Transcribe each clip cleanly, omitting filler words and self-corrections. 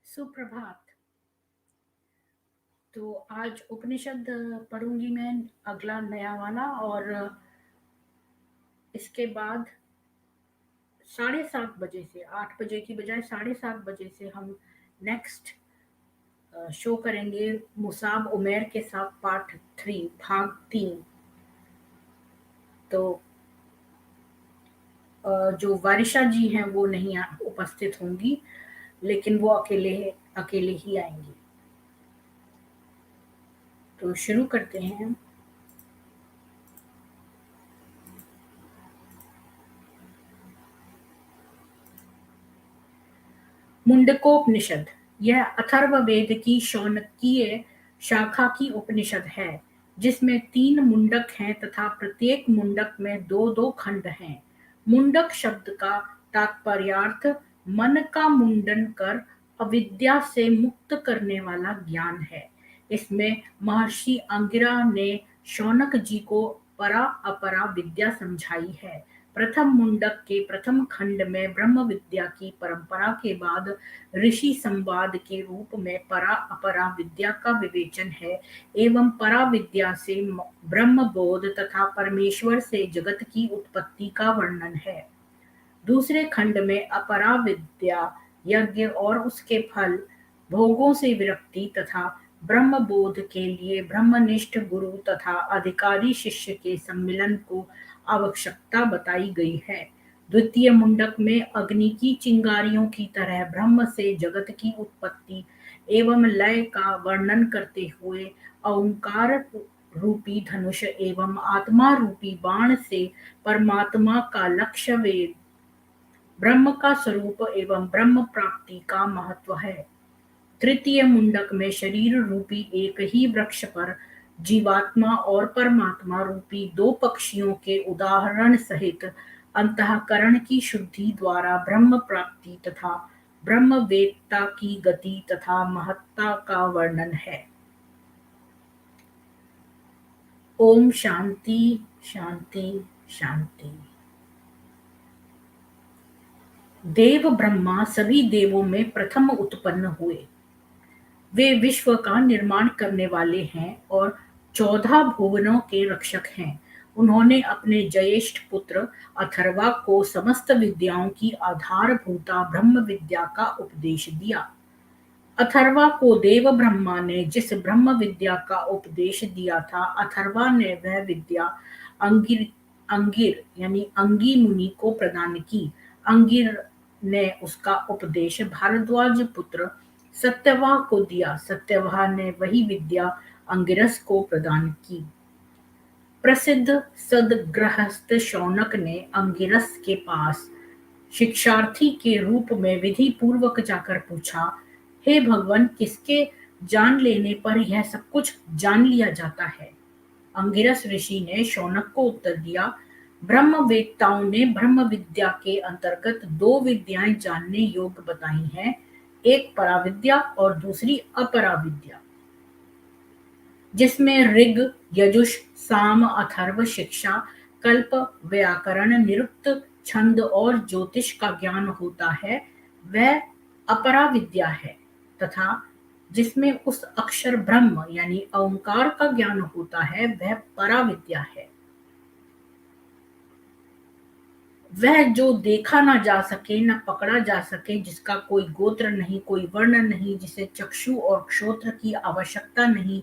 सुप्रभात। तो आज उपनिषद पढ़ूंगी मैं, अगला नया वाला। और इसके बाद 7:30 बजे से, 8 बजे की बजाय 7:30 बजे से हम नेक्स्ट शो करेंगे मुसाब उमेर के साथ पार्ट 3 भाग 3। तो जो वारिशा जी हैं वो नहीं उपस्थित होंगी, लेकिन वो अकेले अकेले ही आएंगी। तो शुरू करते हैं। मुंडकोपनिषद। यह अथर्ववेद की शौनकीय शाखा की उपनिषद है, जिसमें 3 मुंडक हैं तथा प्रत्येक मुंडक में 2-2 खंड हैं। मुंडक शब्द का तात्पर्यार्थ मन का मुंडन कर अविद्या से मुक्त करने वाला ज्ञान है। इसमें महर्षि अंगिरा ने शौनक जी को परा अपरा विद्या समझाई है। प्रथम मुंडक के प्रथम खंड में ब्रह्म विद्या की परंपरा के बाद ऋषि संवाद के रूप में परा अपरा विद्या का विवेचन है एवं परा विद्या से ब्रह्म बोध तथा परमेश्वर से जगत की उत्पत्ति का वर्णन है। दूसरे खंड में अपरा विद्या, यज्ञ और उसके फल, भोगों से विरक्ति तथा ब्रह्म बोध के लिए ब्रह्मनिष्ठ गुरु तथा अधिकारी शिष्य के सम्मिलन को आवश्यकता बताई गई है। द्वितीय मुंडक में अग्नि की चिंगारियों की तरह ब्रह्म से जगत की उत्पत्ति एवं लय का वर्णन करते हुए ओंकार रूपी धनुष एवं आत्मा रूपी बाण से परमात्मा का लक्ष्य वेद, ब्रह्म का स्वरूप एवं ब्रह्म प्राप्ति का महत्व है। तृतीय मुंडक में शरीर रूपी एक ही वृक्ष पर जीवात्मा और परमात्मा रूपी 2 पक्षियों के उदाहरण सहित अंतःकरण की शुद्धि द्वारा ब्रह्म प्राप्ति तथा ब्रह्मवेत्ता की गति तथा महत्ता का वर्णन है। ओम शांति शांति शांति। देव ब्रह्मा सभी देवों में प्रथम उत्पन्न हुए। वे विश्व का निर्माण करने वाले हैं और 14 भुवनों के रक्षक हैं। उन्होंने अपने ज्येष्ठ पुत्र अथर्वा को समस्त विद्याओं की आधारभूता ब्रह्म विद्या का उपदेश दिया। अथर्वा को देव ब्रह्मा ने जिस ब्रह्म विद्या का उपदेश दिया था, अथर्वा ने वह विद्या अंगिर अंगिर यानी अंगी मुनि को प्रदान की। अंगिर ने उसका उपदेश भारद्वाज पुत्र सत्यवाह को दिया। सत्यवाह ने वही विद्या अंगिरस को प्रदान की। प्रसिद्ध सदगृहस्थ शौनक ने अंगिरस के पास शिक्षार्थी के रूप में विधि पूर्वक जाकर पूछा, हे भगवान, किसके जान लेने पर यह सब कुछ जान लिया जाता है? अंगिरस ऋषि ने शौनक को उत्तर दिया, ब्रह्मवेत्ताओं ने ब्रह्म विद्या के अंतर्गत 2 विद्याएं जानने योग्य बताई हैं, एक पराविद्या और दूसरी अपरा विद्या, जिसमें ऋग, यजुष, साम, अथर्व शिक्षा, कल्प, व्याकरण, निरुक्त, छंद और ज्योतिष का ज्ञान होता है, वह अपरा विद्या है। तथा जिसमें उस अक्षर ब्रह्म यानी ओंकार का ज्ञान होता है, वह परा विद्या है। वह जो देखा ना जा सके, न पकड़ा जा सके, जिसका कोई गोत्र नहीं, कोई वर्ण नहीं, जिसे चक्षु और श्रोत्र की आवश्यकता नहीं,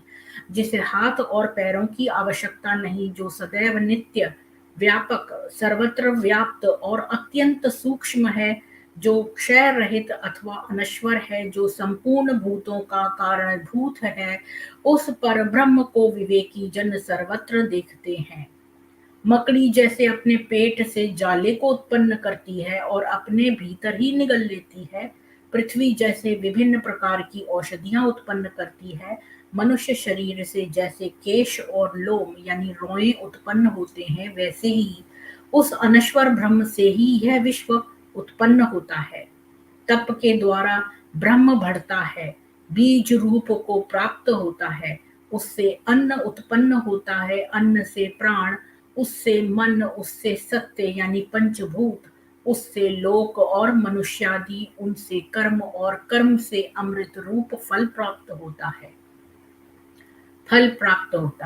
जिसे हाथ और पैरों की आवश्यकता नहीं, जो सदैव नित्य, व्यापक, सर्वत्र व्याप्त और अत्यंत सूक्ष्म है, जो क्षय रहित अथवा अनश्वर है, जो संपूर्ण भूतों का कारणभूत है, उस पर ब्रह्म को विवेकी जन सर्वत्र देखते हैं। मकड़ी जैसे अपने पेट से जाले को उत्पन्न करती है और अपने भीतर ही निगल लेती है, पृथ्वी जैसे विभिन्न प्रकार की औषधियां उत्पन्न करती है, मनुष्य शरीर से जैसे केश और लोम यानी रोएं उत्पन्न होते हैं, वैसे ही उस अनश्वर ब्रह्म से ही यह विश्व उत्पन्न होता है। तप के द्वारा ब्रह्म बढ़ता है, बीज रूप को प्राप्त होता है, उससे अन्न उत्पन्न होता है, अन्न से प्राण, उससे मन, उससे सत्य यानी पंचभूत, उससे लोक और मनुष्यादि उनसे कर्म और कर्म से अमृत रूप फल प्राप्त होता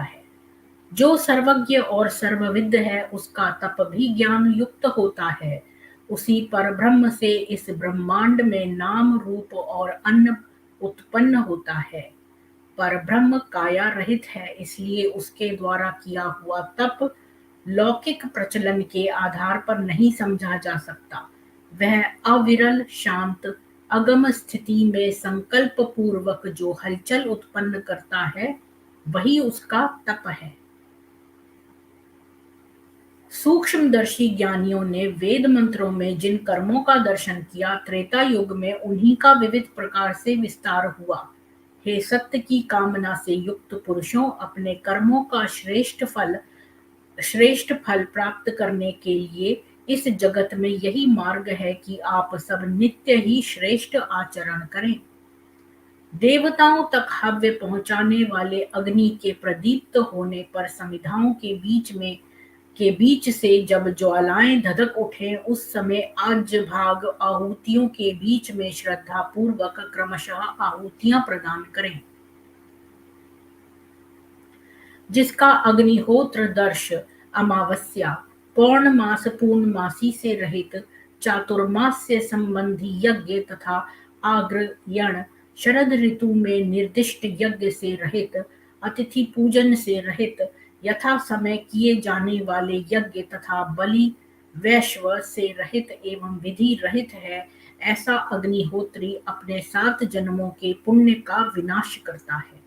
है। जो सर्वज्ञ और सर्वविद है उसका तप भी ज्ञान युक्त होता है। उसी पर ब्रह्म से इस ब्रह्मांड में नाम रूप और अन्न उत्पन्न होता है। पर ब्रह्म काया रहित है, इसलिए उसके द्वारा किया हुआ तप लौकिक प्रचलन के आधार पर नहीं समझा जा सकता। वह अविरल शांत अगम स्थिति में संकल्प पूर्वक जो हलचल उत्पन्न करता है वही उसका तप है। सूक्ष्मदर्शी ज्ञानियों ने वेद मंत्रों में जिन कर्मों का दर्शन किया, त्रेता युग में उन्हीं का विविध प्रकार से विस्तार हुआ। हे सत्य की कामना से युक्त पुरुषों, अपने कर्मों का श्रेष्ठ फल प्राप्त करने के लिए इस जगत में यही मार्ग है कि आप सब नित्य ही श्रेष्ठ आचरण करें। देवताओं तक हव्य पहुंचाने वाले अग्नि के प्रदीप्त होने पर समिधाओं के बीच से जब ज्वालाएं धधक उठे, उस समय आज भाग आहुतियों के बीच में श्रद्धा पूर्वक क्रमशः आहुतियां प्रदान करें। जिसका अग्निहोत्र दर्श अमावस्या, पौर्णमास पूर्णमासी से रहित, चातुर्मास्य संबंधी यज्ञ तथा आग्रयण, शरद ऋतु में निर्दिष्ट यज्ञ से रहित, अतिथि पूजन से रहित, यथा समय किए जाने वाले यज्ञ तथा बलि वैश्व से रहित एवं विधि रहित है। ऐसा अग्निहोत्री अपने 7 जन्मों के पुण्य का विनाश करता है।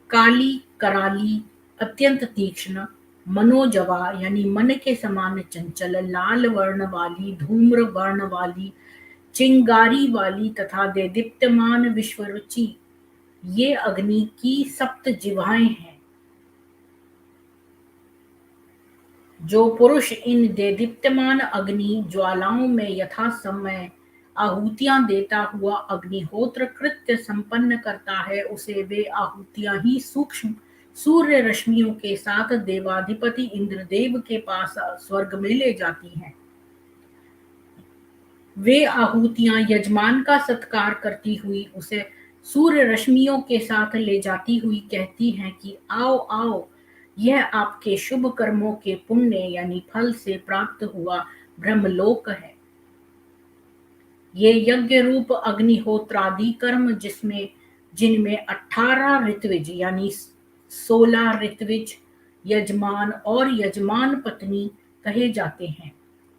काली कराली, अत्यंत तीक्ष्ण, मनोजवा यानी मन के समान चंचल, लाल वर्ण वाली, धूम्र वर्ण वाली, चिंगारी वाली तथा देदीप्यमान विश्वरुचि, ये अग्नि की 7 जिह्वाएं हैं। जो पुरुष इन देदीप्यमान अग्नि ज्वालाओं में यथा समय आहुतियां देता हुआ अग्निहोत्र कृत्य संपन्न करता है, उसे वे आहुतियां ही सूक्ष्म सूर्य रश्मियों के साथ देवाधिपति इंद्रदेव के पास स्वर्ग में ले जाती हैं। वे आहुतियां यजमान का सत्कार करती हुई उसे सूर्य रश्मियों के साथ ले जाती हुई कहती हैं कि आओ आओ, यह आपके शुभ कर्मों के पुण्य यानी फल से प्राप्त हुआ ब्रह्मलोक है। ये यज्ञ रूप अग्निहोत्रादि कर्म जिनमें 18 ऋत्विज यानी 16 ऋत्विज, यजमान और यजमान पत्नी कहे जाते हैं,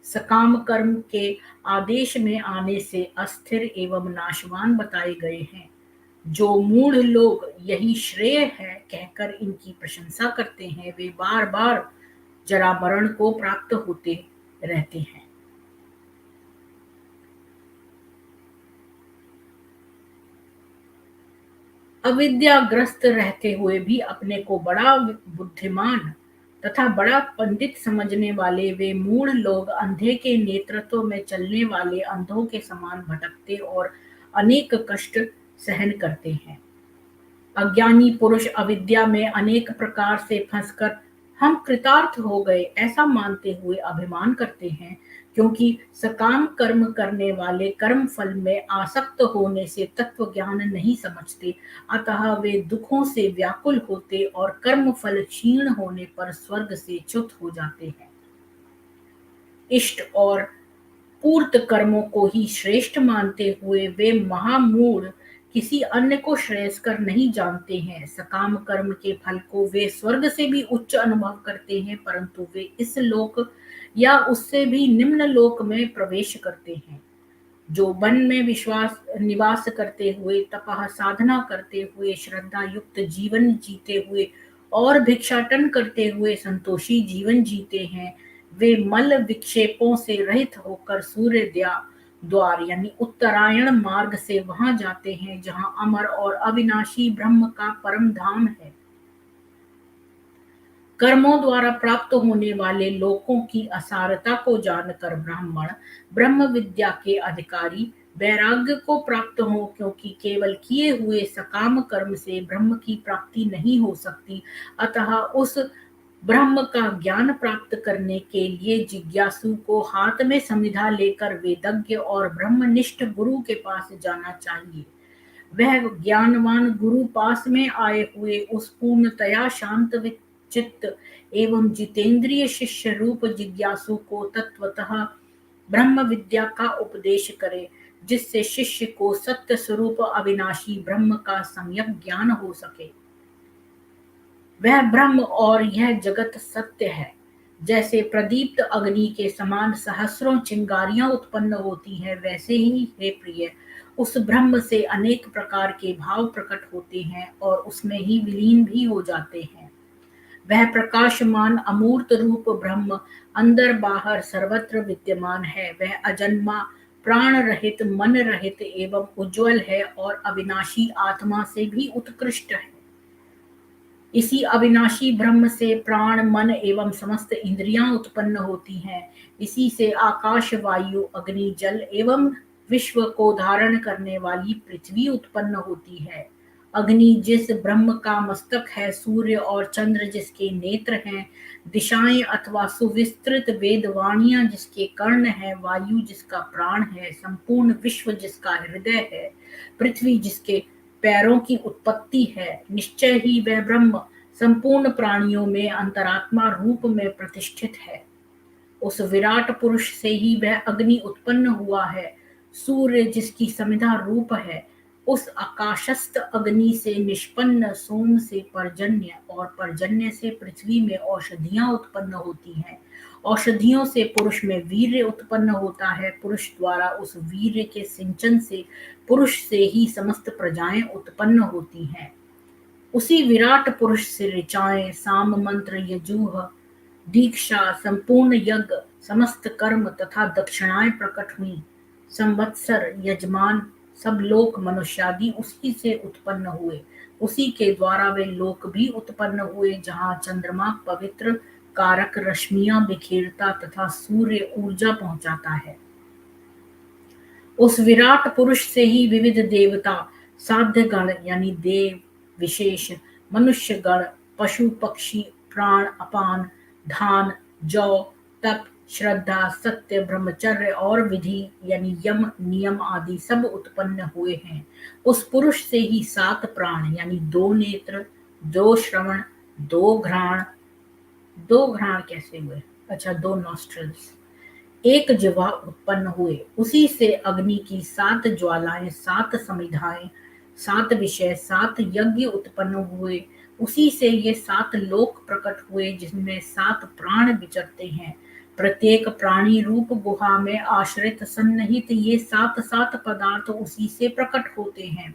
सकाम कर्म के आदेश में आने से अस्थिर एवं नाशवान बताए गए हैं। जो मूढ़ लोग यही श्रेय है कहकर इनकी प्रशंसा करते हैं, वे बार बार जरा मरण को प्राप्त होते रहते हैं। अविद्याग्रस्त रहते हुए भी अपने को बड़ा बुद्धिमान तथा बड़ा पंडित समझने वाले वे मूढ़ लोग अंधे के नेतृत्व में चलने वाले अंधों के समान भटकते और अनेक कष्ट सहन करते हैं। अज्ञानी पुरुष अविद्या में अनेक प्रकार से फंसकर हम कृतार्थ हो गए ऐसा मानते हुए अभिमान करते हैं, क्योंकि सकाम कर्म करने वाले कर्म फल में आसक्त होने से तत्व ज्ञान नहीं समझते, अतः वे दुखों से व्याकुल होते और कर्म फल क्षीण होने पर स्वर्ग से च्युत हो जाते हैं। इष्ट और पूर्त कर्मों को ही श्रेष्ठ मानते हुए वे महामूढ़ किसी अन्य को श्रेयस्कर नहीं जानते हैं। सकाम कर्म के फल को वे स्वर्ग से भी उच्च अनुभव करते हैं, परंतु वे इस लोक या उससे भी निम्न लोक में प्रवेश करते हैं। जो वन में निवास करते हुए, तपः साधना करते हुए, श्रद्धा युक्त जीवन जीते हुए और भिक्षाटन करते हुए संतोषी जीवन जीते हैं, वे मल विक्षेपों से रहित होकर सूर्य द्वार यानी उत्तरायण मार्ग से वहां जाते हैं जहां अमर और अविनाशी ब्रह्म का परम धाम है। कर्मों द्वारा प्राप्त होने वाले लोकों की असारता को जानकर ब्राह्मण ब्रह्म विद्या के अधिकारी वैराग्य को प्राप्त हो, क्योंकि केवल किए हुए सकाम कर्म से ब्रह्म की प्राप्ति नहीं हो सकती, अतः उस ब्रह्म का ज्ञान प्राप्त करने के लिए जिज्ञासु को हाथ में समिधा लेकर वेदज्ञ और ब्रह्मनिष्ठ गुरु के पास जाना चाहिए। वह ज्ञानवान गुरु पास में आए हुए उस पूर्णतया शांत चित्त एवं जितेंद्रिय शिष्य रूप जिज्ञासु को तत्वतः ब्रह्म विद्या का उपदेश करे, जिससे शिष्य को सत्य स्वरूप अविनाशी ब्रह्म का सम्यक ज्ञान हो सके। वह ब्रह्म और यह जगत सत्य है। जैसे प्रदीप्त अग्नि के समान सहस्रों चिंगारियां उत्पन्न होती हैं, वैसे ही हे प्रिय, उस ब्रह्म से अनेक प्रकार के भाव प्रकट होते हैं और उसमें ही विलीन भी हो जाते हैं। वह प्रकाशमान अमूर्त रूप ब्रह्म अंदर बाहर सर्वत्र विद्यमान है। वह अजन्मा, प्राण रहित, मन रहित एवं उज्ज्वल है और अविनाशी आत्मा से भी उत्कृष्ट है। इसी अविनाशी ब्रह्म से प्राण, मन एवं समस्त इंद्रियां उत्पन्न होती हैं। इसी से आकाश, वायु, अग्नि, जल एवं विश्व को धारण करने वाली पृथ्वी उत्पन्न होती है। अग्नि जिस ब्रह्म का मस्तक है, सूर्य और चंद्र जिसके नेत्र हैं, दिशाएं अथवा सुविस्तृत वेदवाणियां जिसके कर्ण है, वायु जिसका प्राण है, संपूर्ण विश्व जिसका हृदय है, पृथ्वी जिसके पैरों की उत्पत्ति है, निश्चय ही वह ब्रह्म संपूर्ण प्राणियों में अंतरात्मा रूप में प्रतिष्ठित है। उस विराट पुरुष से ही वह अग्नि उत्पन्न हुआ है। सूर्य जिसकी समिधा रूप है, उस आकाशस्थ अग्नि से निष्पन्न सोम से पर्जन्य और पर्जन्य से पृथ्वी में औषधियां उत्पन्न होती हैं। औषधियों से पुरुष में वीर्य उत्पन्न होता है। पुरुष द्वारा उस वीर्य के सिंचन से पुरुष से ही समस्त प्रजाएं उत्पन्न होती हैं। उसी विराट पुरुष से ऋचाएं, साम मंत्र, यजुः, दीक्षा, संपूर्ण यज्ञ, समस्त कर्म तथा दक्षिणाएं प्रकट हुई। संवत्सर, यजमान, सब लोक मनुष्यादि उसी से उत्पन्न हुए। उसी के द्वारा वे लोक भी उत्पन्न हुए जहाँ चंद्रमा पवित्र कारक रश्मियां बिखेरता तथा सूर्य ऊर्जा पहुंचाता है। उस विराट पुरुष से ही विविध देवता, साध्य गण यानी देव विशेष, मनुष्य गण, पशु पक्षी, प्राण अपान, धान, जौ, तप, श्रद्धा, सत्य, ब्रह्मचर्य और विधि यानी यम नियम आदि सब उत्पन्न हुए हैं। उस पुरुष से ही 7 प्राण यानी 2 नेत्र, 2 श्रवण, 2 घ्राण, 2 घ्राण कैसे हुए? अच्छा, 2 नॉस्ट्रल्स, 1 जिह्वा उत्पन्न हुए। उसी से अग्नि की 7 ज्वालाएं, 7 समिधाएं, 7 विषय, 7 यज्ञ उत्पन्न हुए। उसी से ये 7 लोक प्रकट हुए जिनमें 7 प्राण विचरते हैं। प्रत्येक प्राणी रूप गुहा में आश्रित सन्निहित ये 7 पदार्थ उसी से प्रकट होते हैं।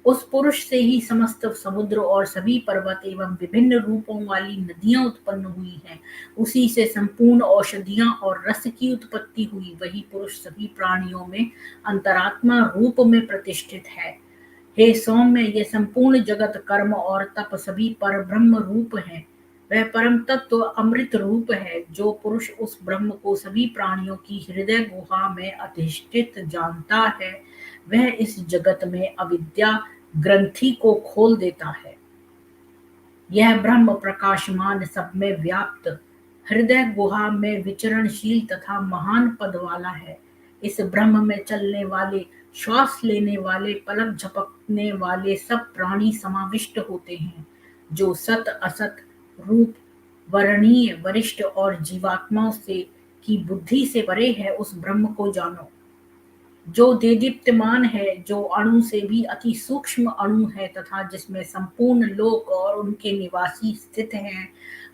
उस पुरुष से ही समस्त समुद्र और सभी पर्वत एवं विभिन्न रूपों वाली नदियां उत्पन्न हुई हैं। उसी से संपूर्ण औषधियां और रस की उत्पत्ति हुई। वही पुरुष सभी प्राणियों में अंतरात्मा रूप में प्रतिष्ठित है। हे सौम्य, ये संपूर्ण जगत, कर्म और तप सभी पर ब्रह्म रूप है। वह परम तत्व अमृत रूप है। जो पुरुष उस ब्रह्म को सभी प्राणियों की हृदय गुहा में अधिष्ठित जानता है, वह इस जगत में अविद्या ग्रंथि को खोल देता है। यह ब्रह्म प्रकाशमान, सब में व्याप्त, हृदय गुहा में विचरणशील तथा महान पद वाला है। इस ब्रह्म में चलने वाले, श्वास लेने वाले, पलक झपकने वाले सब प्राणी समाविष्ट होते हैं। जो सत असत रूप, वर्णीय, वरिष्ठ और जीवात्माओं से की बुद्धि से परे है, उस ब्रह्म को जानो। जो देदीप्यमान है, जो अणु से भी अति सूक्ष्म अणु है तथा जिसमें संपूर्ण लोक और उनके निवासी स्थित हैं,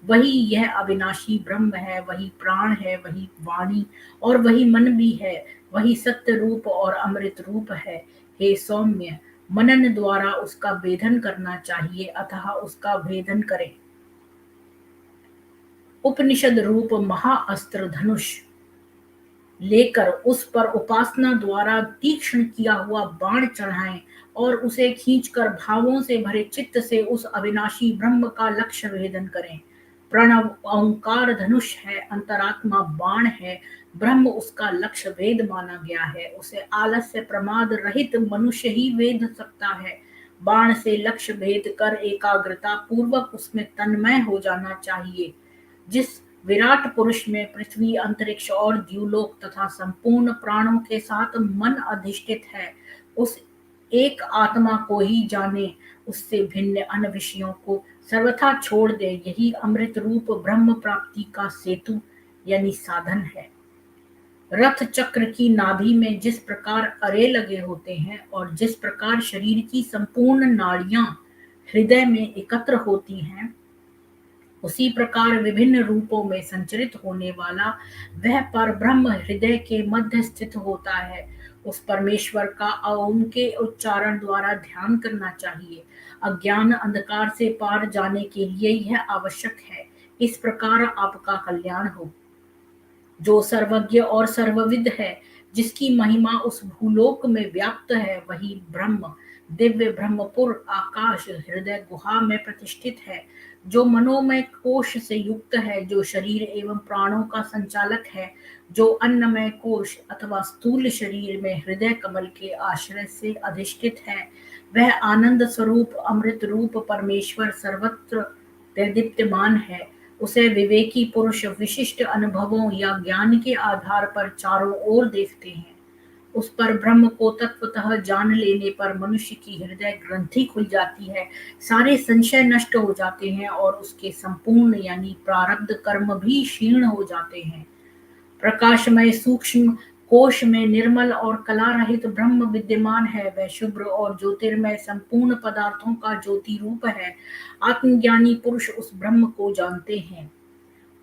वही यह अविनाशी ब्रह्म है। वही प्राण है, वही वाणी और वही मन भी है। वही सत्य रूप और अमृत रूप है। हे सौम्य, मनन द्वारा उसका भेदन करना चाहिए, अतः उसका भेदन करें। उपनिषद रूप महाअस्त्र धनुष लेकर उस पर उपासना द्वारा तीक्ष्ण किया हुआ बाण चढ़ाएं और उसे खींचकर भावों से भरे चित्त से उस अविनाशी ब्रह्म का लक्ष्य भेदन करें। प्रणव ओंकार धनुष है, अंतरात्मा बाण है, ब्रह्म उसका लक्ष्य भेद माना गया है। उसे आलस्य प्रमाद रहित मनुष्य ही वेद सकता है। बाण से लक्ष्य भेद कर एकाग्रता पूर्वक उसमें तन्मय हो जाना चाहिए। जिस विराट पुरुष में पृथ्वी, अंतरिक्ष और द्युलोक तथा संपूर्ण प्राणों के साथ मन अधिष्ठित है, उस एक आत्मा को ही जाने, उससे भिन्न अन्य विषयों को सर्वथा छोड़ दे। यही अमृत रूप ब्रह्म प्राप्ति का सेतु यानी साधन है। रथ चक्र की नाभि में जिस प्रकार अरे लगे होते हैं और जिस प्रकार शरीर की संपूर्ण नाड़ियां हृदय में एकत्र होती हैं, उसी प्रकार विभिन्न रूपों में संचरित होने वाला वह परब्रह्म हृदय के मध्य स्थित होता है। उस परमेश्वर का ओम के उच्चारण द्वारा ध्यान करना चाहिए। अज्ञान अंधकार से पार जाने के लिए यह आवश्यक है। इस प्रकार आपका कल्याण हो। जो सर्वज्ञ और सर्वविद है, जिसकी महिमा उस भूलोक में व्याप्त है, वही ब्रह्म दिव्य ब्रह्मपुर आकाश हृदय गुहा में प्रतिष्ठित है। जो मनोमय कोश से युक्त है, जो शरीर एवं प्राणों का संचालक है, जो अन्नमय कोश अथवा स्थूल शरीर में हृदय कमल के आश्रय से अधिष्ठित है, वह आनंद स्वरूप अमृत रूप परमेश्वर सर्वत्र दैदीप्यमान है। उसे विवेकी पुरुष विशिष्ट अनुभवों या ज्ञान के आधार पर चारों ओर देखते हैं। उस पर ब्रह्म को तत्वतः जान लेने पर मनुष्य की हृदय ग्रंथि खुल जाती है, सारे संशय नष्ट हो जाते हैं और उसके संपूर्ण यानी प्रारब्ध कर्म भी क्षीण हो जाते हैं। प्रकाशमय सूक्ष्म कोश में निर्मल और कला रहित ब्रह्म विद्यमान है। वह शुभ्र और ज्योतिर्मय संपूर्ण पदार्थों का ज्योति रूप है। आत्मज्ञानी पुरुष उस ब्रह्म को जानते हैं।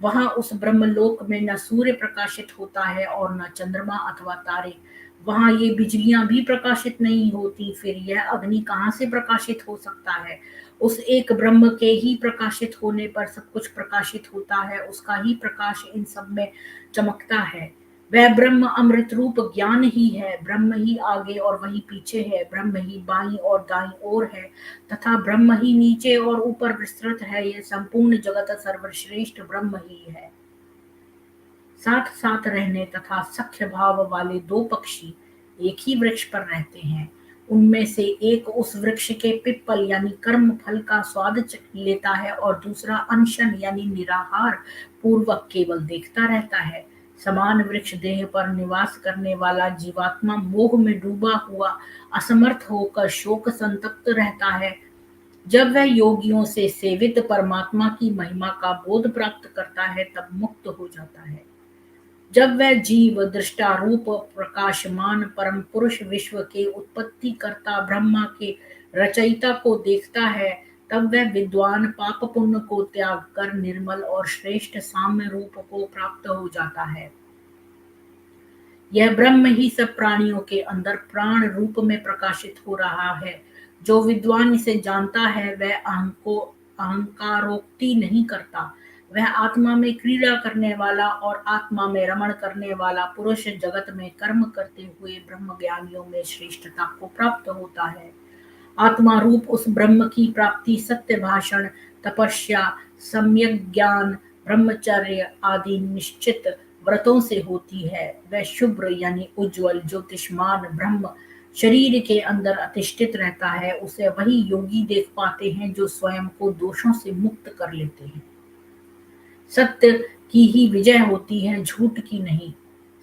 वहां उस ब्रह्मलोक में न सूर्य प्रकाशित होता है और न चंद्रमा अथवा तारे। वहां ये बिजलियां भी प्रकाशित नहीं होती, फिर यह अग्नि कहाँ से प्रकाशित हो सकता है। उस एक ब्रह्म के ही प्रकाशित होने पर सब कुछ प्रकाशित होता है, उसका ही प्रकाश इन सब में चमकता है। वह ब्रह्म अमृत रूप ज्ञान ही है। ब्रह्म ही आगे और वही पीछे है, ब्रह्म ही बाईं और दाईं ओर है तथा ब्रह्म ही नीचे और ऊपर विस्तृत है। यह संपूर्ण जगत सर्वश्रेष्ठ ब्रह्म ही है। साथ साथ रहने तथा सख्य भाव वाले दो पक्षी एक ही वृक्ष पर रहते हैं। उनमें से एक उस वृक्ष के पिप्पल यानी कर्म फल का स्वाद लेता है और दूसरा अनशन यानी निराहार पूर्वक केवल देखता रहता है। समान वृक्ष देह पर निवास करने वाला जीवात्मा मोह में डूबा हुआ असमर्थ होकर शोक संतप्त रहता है। जब वह योगियों से सेवित परमात्मा की महिमा का बोध प्राप्त करता है, तब मुक्त हो जाता है। जब वह जीव दृष्टा रूप प्रकाशमान परम पुरुष विश्व के उत्पत्ति कर्ता ब्रह्मा के रचयिता को देखता है, तब वह विद्वान पाप पुण्य को त्याग कर निर्मल और श्रेष्ठ साम्य रूप को प्राप्त हो जाता है। यह ब्रह्म ही सब प्राणियों के अंदर प्राण रूप में प्रकाशित हो रहा है। जो विद्वान इसे जानता है, वह अहंकारोक्ति नहीं करता। वह आत्मा में क्रीड़ा करने वाला और आत्मा में रमण करने वाला पुरुष जगत में कर्म करते हुए ब्रह्म ज्ञानियों में श्रेष्ठता को प्राप्त होता है। आत्मा रूप उस ब्रह्म की प्राप्ति सत्य भाषण, तपस्या, सम्यक ज्ञान, ब्रह्मचर्य आदि निश्चित व्रतों से होती है। वह शुभ्र यानी उज्ज्वल ज्योतिष्मान ब्रह्म शरीर के अंदर अधिष्ठित रहता है। उसे वही योगी देख पाते हैं जो स्वयं को दोषों से मुक्त कर लेते हैं। सत्य की ही विजय होती है, झूठ की नहीं।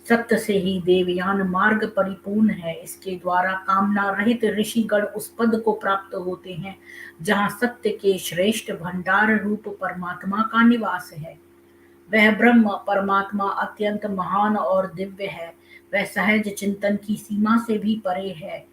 सत्य से ही देवयान मार्ग परिपूर्ण है। इसके द्वारा कामना रहित ऋषिगण उस पद को प्राप्त होते हैं जहाँ सत्य के श्रेष्ठ भंडार रूप परमात्मा का निवास है। वह ब्रह्म परमात्मा अत्यंत महान और दिव्य है। वह सहज चिंतन की सीमा से भी परे है।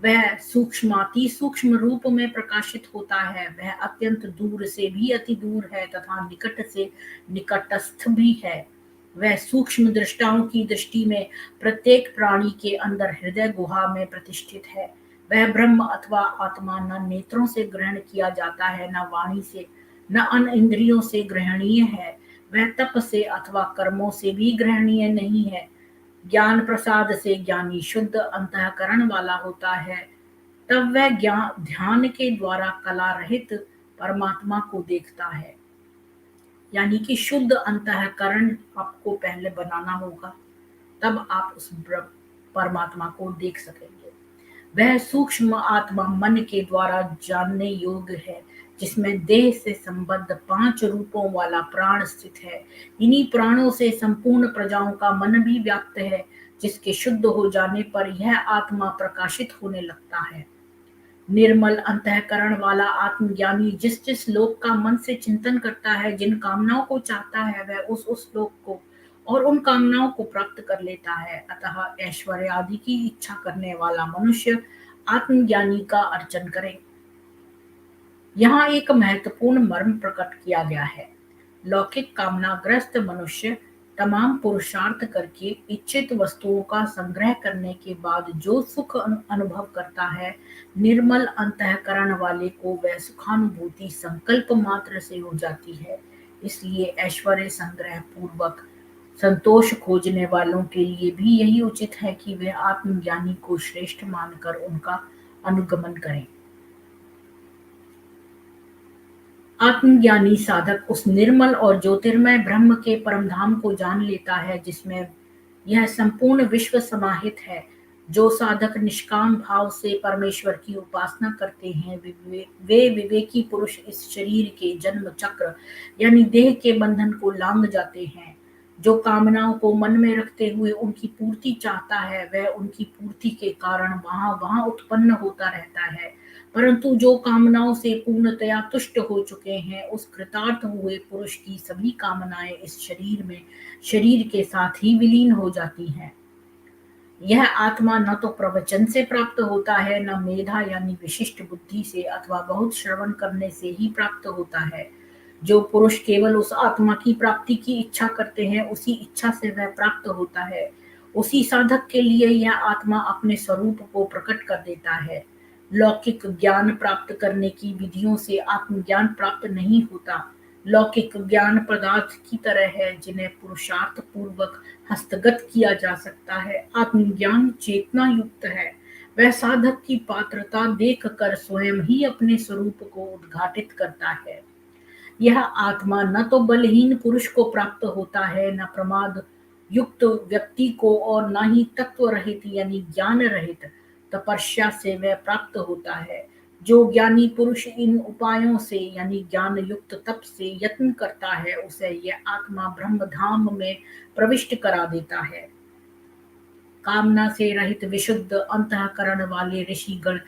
वह सूक्ष्माति सूक्ष्म रूप में प्रकाशित होता है। वह अत्यंत दूर से भी अति दूर है तथा निकट से निकटस्थ भी है। वह सूक्ष्म दृष्टाओं की दृष्टि में प्रत्येक प्राणी के अंदर हृदय गुहा में प्रतिष्ठित है। वह ब्रह्म अथवा आत्मा न नेत्रों से ग्रहण किया जाता है, न वाणी से, न अन्य इंद्रियों से ग्रहणीय है। वह तप से अथवा कर्मों से भी ग्रहणीय नहीं है। ज्ञान प्रसाद से ज्ञानी शुद्ध अंतःकरण वाला होता है। तब वह ज्ञान ध्यान के द्वारा कला रहित परमात्मा को देखता है। यानी कि शुद्ध अंतःकरण आपको पहले बनाना होगा, तब आप उस परमात्मा को देख सकेंगे। वह सूक्ष्म आत्मा मन के द्वारा जानने योग्य है, जिसमें देह से संबद्ध 5 रूपों वाला प्राण स्थित है। इन्हीं प्राणों से संपूर्ण प्रजाओं का मन भी व्याप्त है, जिसके शुद्ध हो जाने पर यह आत्मा प्रकाशित होने लगता है। निर्मल अंतःकरण वाला आत्मज्ञानी जिस जिस लोक का मन से चिंतन करता है, जिन कामनाओं को चाहता है, वह उस लोक को और उन कामनाओं को प्राप्त कर लेता है। अतः ऐश्वर्य आदि की इच्छा करने वाला मनुष्य आत्मज्ञानी का अर्चन करे। यहाँ एक महत्वपूर्ण मर्म प्रकट किया गया है। लौकिक कामनाग्रस्त मनुष्य तमाम पुरुषार्थ करके इच्छित वस्तुओं का संग्रह करने के बाद जो सुख अनुभव करता है, निर्मल अंतःकरण वाले को वह सुखानुभूति संकल्प मात्र से हो जाती है। इसलिए ऐश्वर्य संग्रह पूर्वक संतोष खोजने वालों के लिए भी यही उचित है कि वे आत्मज्ञानी को श्रेष्ठ मानकर उनका अनुगमन करें। आत्मज्ञानी साधक उस निर्मल और ज्योतिर्मय ब्रह्म के परमधाम को जान लेता है, जिसमें यह संपूर्ण विश्व समाहित है। जो साधक निष्काम भाव से परमेश्वर की उपासना करते हैं, वे विवेकी पुरुष इस शरीर के जन्म चक्र यानी देह के बंधन को लांघ जाते हैं। जो कामनाओं को मन में रखते हुए उनकी पूर्ति चाहता है, वह उनकी पूर्ति के कारण वहां वहां उत्पन्न होता रहता है। परंतु जो कामनाओं से पूर्णतया तुष्ट हो चुके हैं, उस कृतार्थ हुए पुरुष की सभी कामनाएं इस शरीर में शरीर के साथ ही विलीन हो जाती हैं। यह आत्मा न तो प्रवचन से प्राप्त होता है, न मेधा यानी विशिष्ट बुद्धि से अथवा बहुत श्रवण करने से ही प्राप्त होता है। जो पुरुष केवल उस आत्मा की प्राप्ति की इच्छा करते हैं, उसी इच्छा से वह प्राप्त होता है। उसी साधक के लिए यह आत्मा अपने स्वरूप को प्रकट कर देता है। लौकिक ज्ञान प्राप्त करने की विधियों से आत्मज्ञान प्राप्त नहीं होता। लौकिक ज्ञान पदार्थ की तरह है, जिन्हें पुरुषार्थ पूर्वक हस्तगत किया जा सकता है। आत्मज्ञान चेतना युक्त है। वह साधक की पात्रता देख कर स्वयं ही अपने स्वरूप को उद्घाटित करता है। यह आत्मा न तो बलहीन पुरुष को प्राप्त होता है, न प्रमाद युक्त व्यक्ति को, और न ही तत्व रहित यानी ज्ञान रहित तपस्या से वह प्राप्त होता है। जो ज्ञानी पुरुष इन उपायों से यानी ज्ञान युक्त तप से यत्न करता है, उसे यह आत्मा ब्रह्म धाम में प्रविष्ट करा देता है। कामना से रहित विशुद्ध अंतःकरण वाले ऋषिगण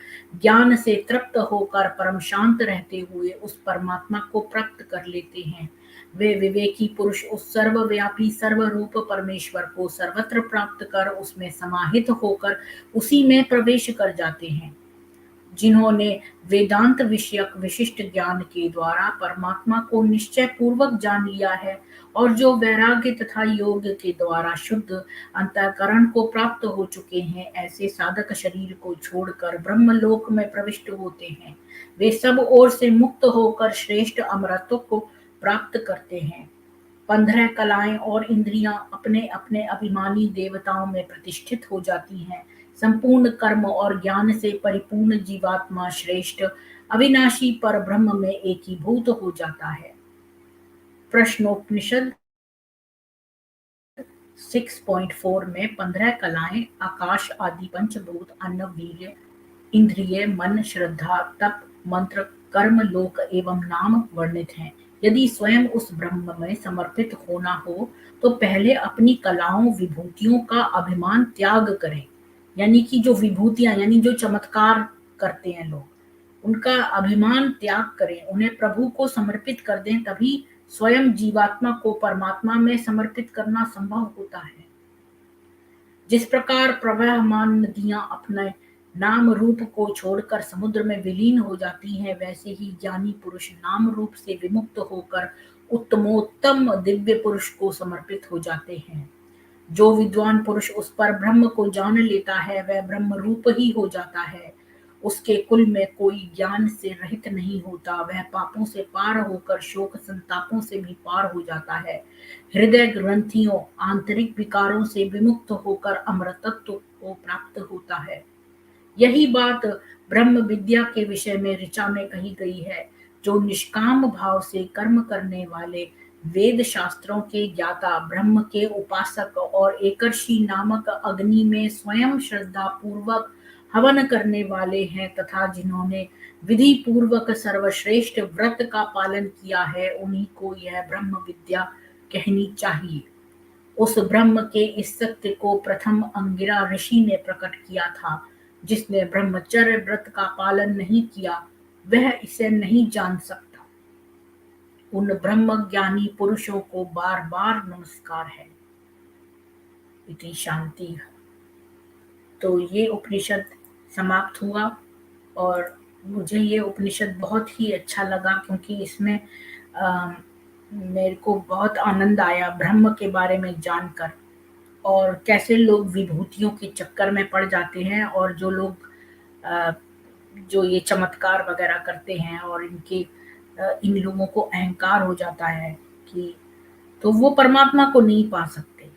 ज्ञान से तृप्त होकर परम शांत रहते हुए उस परमात्मा को प्राप्त कर लेते हैं। वे विवेकी पुरुष उस सर्वव्यापी सर्वरूप परमेश्वर को सर्वत्र प्राप्त कर उसमें समाहित होकर उसी में प्रवेश कर जाते हैं। जिन्होंने वेदांत विषयक विशिष्ट ज्ञान के द्वारा परमात्मा को निश्चय पूर्वक जान लिया है, और जो वैराग्य तथा योग के द्वारा शुद्ध अंतःकरण को प्राप्त हो चुके हैं, ऐसे साधक शरीर को छोड़कर ब्रह्मलोक में प्रविष्ट होते हैं। वे सब ओर से मुक्त होकर श्रेष्ठ अमरत्व को प्राप्त करते हैं। 15 कलाएं और इंद्रियां अपने अपने अभिमानी देवताओं में प्रतिष्ठित हो जाती हैं। संपूर्ण कर्म और ज्ञान से परिपूर्ण जीवात्मा श्रेष्ठ अविनाशी पर ब्रह्म में एकीभूत हो जाता है। प्रश्नोपनिषद 6.4 में 15 कलाएं आकाश आदि पंचभूत अन्न वीर्य इंद्रिय मन श्रद्धा तप मंत्र कर्म लोक एवं नाम वर्णित हैं। यदि स्वयं उस ब्रह्म में समर्पित होना हो तो पहले अपनी कलाओं विभूतियों का अभिमान त्याग करें। यानी कि जो विभूतियां यानी जो चमत्कार करते हैं लोग, उनका अभिमान त्याग करें, उन्हें प्रभु को समर्पित कर दें, तभी स्वयं जीवात्मा को परमात्मा में समर्पित करना संभव होता है। जिस प्रकार प्रवहमान नदियां अपने नाम रूप को छोड़कर समुद्र में विलीन हो जाती हैं, वैसे ही ज्ञानी पुरुष नाम रूप से विमुक्त होकर उत्तमोत्तम दिव्य पुरुष को समर्पित हो जाते हैं। जो विद्वान पुरुष उस पर ब्रह्म को जान लेता है, वह ब्रह्म रूप ही हो जाता है। उसके कुल में कोई ज्ञान से रहित नहीं होता। वह पापों से पार होकर शोक संतापों से भी पार हो जाता है। हृदय ग्रंथियों आंतरिक विकारों से विमुक्त होकर अमृतत्व को प्राप्त होता है। यही बात ब्रह्म विद्या के विषय में ऋचा में कही गई है। जो निष्काम भाव से कर्म करने वाले वेद शास्त्रों के ज्ञाता ब्रह्म के उपासक और एकर्षि नामक अग्नि में स्वयं श्रद्धा पूर्वक हवन करने वाले हैं तथा जिन्होंने विधि पूर्वक सर्वश्रेष्ठ व्रत का पालन किया है, उन्हीं को यह ब्रह्म विद्या कहनी चाहिए। उस ब्रह्म के इस सत्य को प्रथम अंगिरा ऋषि ने प्रकट किया था। जिसने ब्रह्मचर्य व्रत का पालन नहीं किया, वह इसे नहीं जान सकता। उन ब्रह्म ज्ञानी पुरुषों को बार बार नमस्कार है। इति शांति। तो ये उपनिषद समाप्त हुआ और मुझे ये उपनिषद बहुत ही अच्छा लगा, क्योंकि इसमें अ, मेरे को बहुत आनंद आया ब्रह्म के बारे में जानकर, और कैसे लोग विभूतियों के चक्कर में पड़ जाते हैं, और जो लोग अ, जो ये चमत्कार वगैरह करते हैं और इन लोगों को अहंकार हो जाता है कि तो वो परमात्मा को नहीं पा सकते।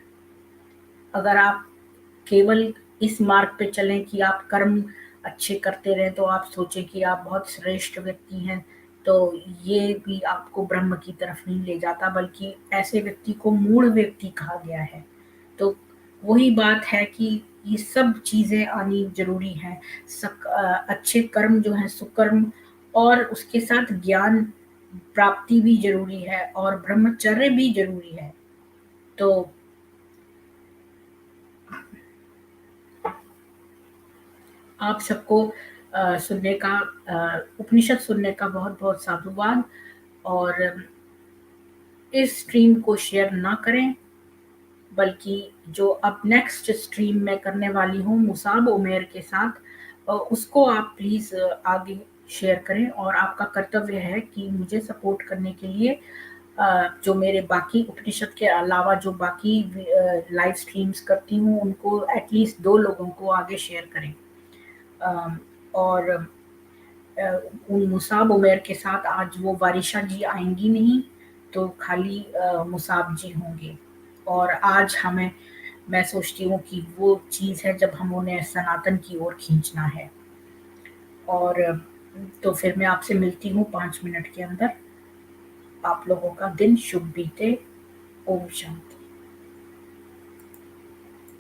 अगर आप केवल इस मार्ग पे चलें कि आप कर्म अच्छे करते रहें, तो आप सोचें कि आप बहुत श्रेष्ठ व्यक्ति हैं, तो ये भी आपको ब्रह्म की तरफ नहीं ले जाता, बल्कि ऐसे व्यक्ति को मूढ़ व्यक्ति कहा गया है। तो वही बात है कि ये सब चीज़ें आनी ज़रूरी हैं। अच्छे कर्म जो हैं सुकर्म, और उसके साथ ज्ञान प्राप्ति भी ज़रूरी है और ब्रह्मचर्य भी ज़रूरी है। तो आप सबको सुनने का उपनिषद सुनने का बहुत-बहुत साधुवाद, और इस स्ट्रीम को शेयर ना करें, बल्कि जो अब नेक्स्ट स्ट्रीम मैं करने वाली हूँ मुसाब उमेर के साथ, उसको आप प्लीज़ आगे शेयर करें, और आपका कर्तव्य है कि मुझे सपोर्ट करने के लिए जो मेरे बाकी उपनिषद के अलावा जो बाकी लाइव स्ट्रीम्स करती हूँ, उनको एटलीस्ट 2 लोगों को आगे शेयर करें। अ, और अ, उन मुसाब उमैर के साथ आज वो वारिशा जी आएँगी नहीं, तो खाली मुसाब जी होंगे। और आज मैं सोचती हूँ कि वो चीज़ है जब हम उन्हें सनातन की ओर खींचना है। और तो फिर मैं आपसे मिलती हूँ 5 मिनट के अंदर। आप लोगों का दिन शुभ बीते। ओम शांति।